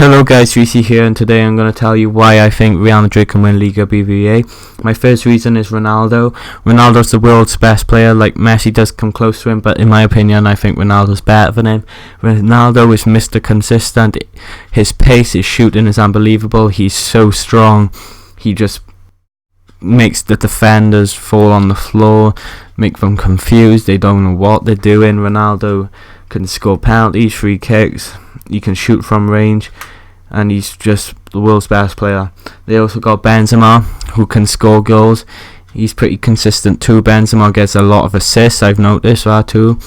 Hello guys, Rhys here, and today I'm going to tell you why I think Real Madrid can win Liga BBVA. My first reason is Ronaldo. Ronaldo's the world's best player. Like, Messi does come close to him, but in my opinion I think Ronaldo's better than him. Ronaldo is Mr. Consistent. His pace, his shooting is unbelievable. He's so strong. He just makes the defenders fall on the floor, make them confused. They don't know what they're doing. Ronaldo can score penalties, free kicks. He can shoot from range, and he's just the world's best player. They also got Benzema, who can score goals. He's pretty consistent too. Benzema gets a lot of assists, I've noticed that too.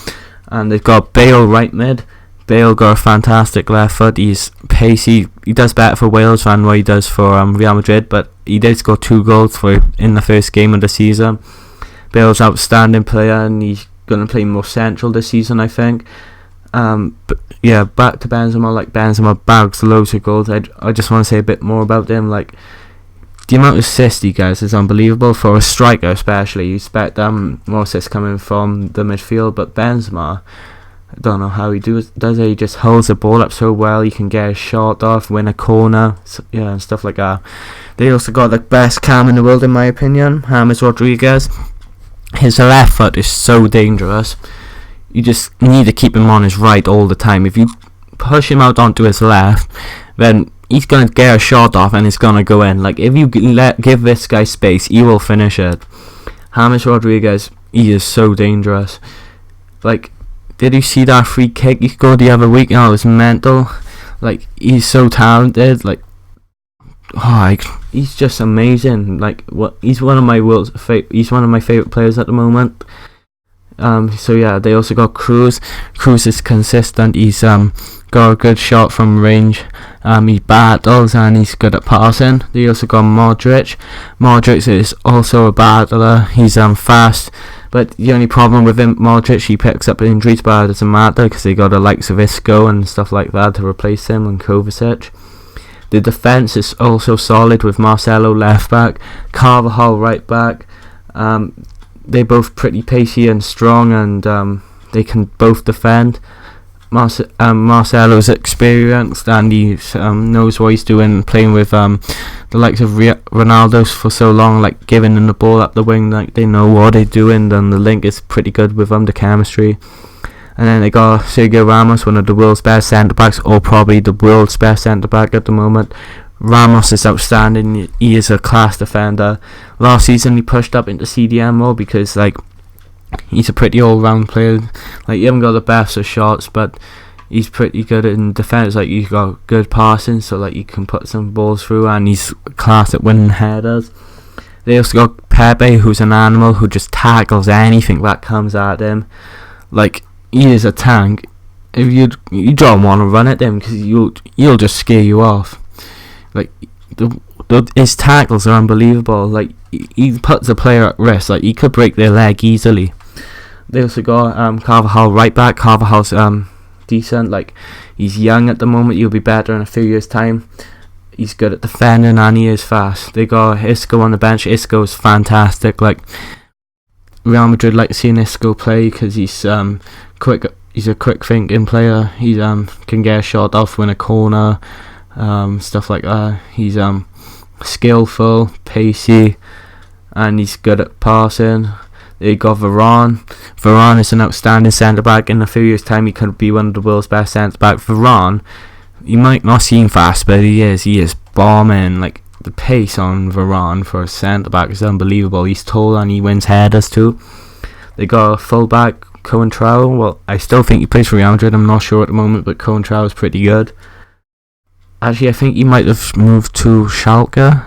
And they've got Bale right mid. Bale got a fantastic left foot. He's pacey. He does better for Wales than what he does for Real Madrid, but he did score 2 goals in the first game of the season. Bale's an outstanding player, and he's going to play more central this season, I think. But yeah, back to Benzema. Like, Benzema bags loads of goals. I just want to say a bit more about him. Like, the amount of assists he gets is unbelievable for a striker, especially. You expect more assists coming from the midfield, but Benzema, I don't know how he does it. He just holds the ball up so well. He can get a shot off, win a corner, and stuff like that. They also got the best cam in the world, in my opinion, James Rodriguez. His left foot is so dangerous. You just need to keep him on his right all the time. If you push him out onto his left, then he's going to get a shot off and it's going to go in. Like, if you give this guy space, he will finish it. James Rodriguez, he is so dangerous. Like, did you see that free kick he scored the other week? Oh, it was mental. Like, he's so talented. Like, he's just amazing. Like, he's one of my favorite players at the moment. So yeah, they also got Cruz. Cruz is consistent. He's got a good shot from range. He battles and he's good at passing. They also got Modric. Modric is also a battler. He's fast, but the only problem with him, Modric, he picks up injuries, but it doesn't matter because they got the likes of Isco and stuff like that to replace him, and Kovacic. The defense is also solid with Marcelo left back, Carvajal right back. They're both pretty pacey and strong, and they can both defend. Marcelo's experienced, and he knows what he's doing, playing with the likes of Ronaldo for so long, like giving them the ball up the wing. Like, they know what they're doing, and the link is pretty good with them, the chemistry. And then they got Sergio Ramos, one of the world's best centre-backs, or probably the world's best centre-back at the moment. Ramos is outstanding. He is a class defender. Last season he pushed up into CDM more because, like, he's a pretty all-round player. Like, he hasn't got the best of shots, but he's pretty good in defence. Like, he's got good passing, so like you can put some balls through, and he's class at winning headers. They also got Pepe, who's an animal who just tackles anything that comes at him. Like, he is a tank. If you don't want to run at him because you'll just scare you off. Like, his tackles are unbelievable. Like, he puts a player at risk. Like, he could break their leg easily. They also got Carvajal right back. Carvajal's decent. Like, he's young at the moment. He'll be better in a few years' time. He's good at defending, and he is fast. They got Isco on the bench. Isco's fantastic. Like, Real Madrid like seeing Isco play because he's quick. He's a quick thinking player. He can get a shot off, win a corner. Stuff like that. He's skillful, pacey, and he's good at passing. They got Varane. Varane is an outstanding centre back. In a few years' time, he could be one of the world's best centre backs. Varane, you might not seem fast, but he is bombing. Like, the pace on Varane for a centre back is unbelievable. He's tall and he wins headers too. They got a full back, Coentrao. Well, I still think he plays for Real Madrid. I'm not sure at the moment, but Coentrao is pretty good. Actually, I think he might have moved to Schalke.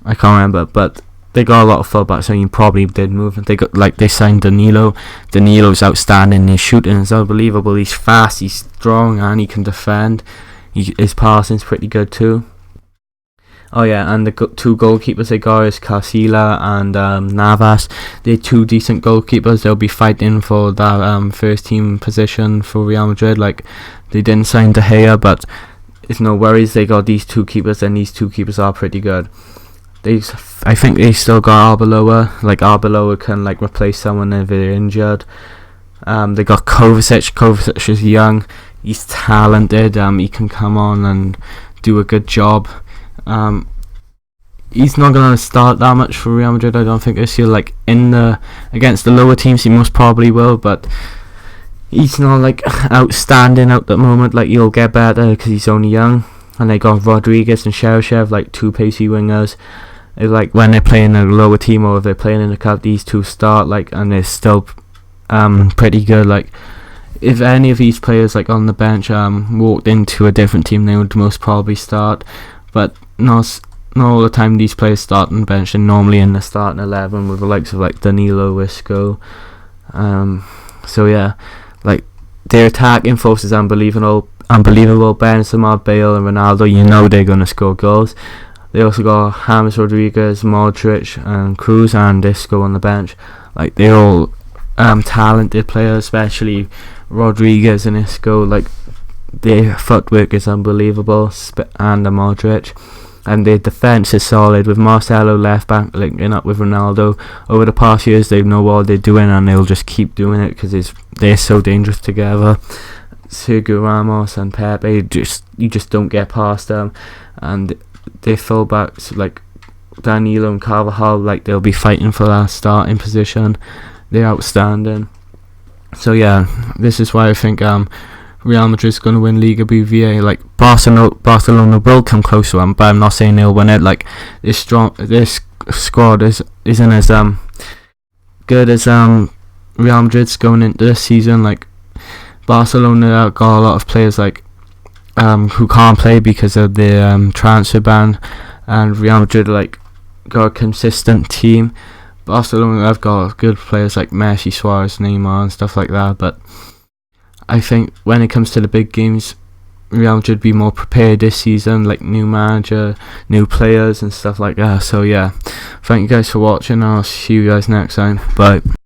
I can't remember, but they got a lot of fullbacks, so he probably did move. They signed Danilo. Danilo's outstanding. His shooting is unbelievable. He's fast, he's strong, and he can defend. His passing's pretty good too. Oh yeah, and the 2 goalkeepers they got is Casilla and Navas. They're 2 decent goalkeepers. They'll be fighting for that first team position for Real Madrid. Like, they didn't sign De Gea, but it's no worries. They got these 2 keepers, and these 2 keepers are pretty good. I think they still got Arbeloa. Like, Arbeloa can like replace someone if they're injured. They got Kovacic. Kovacic is young. he's talented. He can come on and do a good job. He's not going to start that much for Real Madrid, I don't think, this year. Like, against the lower teams, he most probably will, but he's not like outstanding at the moment. Like, he'll get better because he's only young. And they got Rodriguez and Cheryshev, like two pacey wingers. It's like when they're playing a lower team or if they're playing in the cup, these two start, like, and they're still pretty good. Like, if any of these players, like, on the bench walked into a different team, they would most probably start. But not all the time these players start on the bench, and normally in the starting 11 with the likes of like Danilo, Isco. So yeah, like, their attacking force is unbelievable. Benzema, Bale and Ronaldo, you know they're going to score goals. They also got James Rodriguez, Modric and Cruz and Isco on the bench. Like, they're all talented players, especially Rodriguez and Isco. Like, their footwork is unbelievable, and Modric. And their defence is solid, with Marcelo left back linking up with Ronaldo. Over the past years, they know what they're doing, and they'll just keep doing it because they're so dangerous together. Sergio Ramos and Pepe, you just don't get past them. And their fullbacks, like Danilo and Carvajal, like, they'll be fighting for that starting position. They're outstanding. So yeah, this is why I think Real Madrid's going to win Liga BBVA. Like, Barcelona will come close to them, but I'm not saying they'll win it. Like, this squad isn't as good as Real Madrid's going into this season. Like, Barcelona got a lot of players like who can't play because of the transfer ban, and Real Madrid like got a consistent team. Barcelona have got good players like Messi, Suarez, Neymar and stuff like that, but I think when it comes to the big games, Real Madrid be more prepared this season, like new manager, new players and stuff like that. So yeah, thank you guys for watching. I'll see you guys next time. Bye.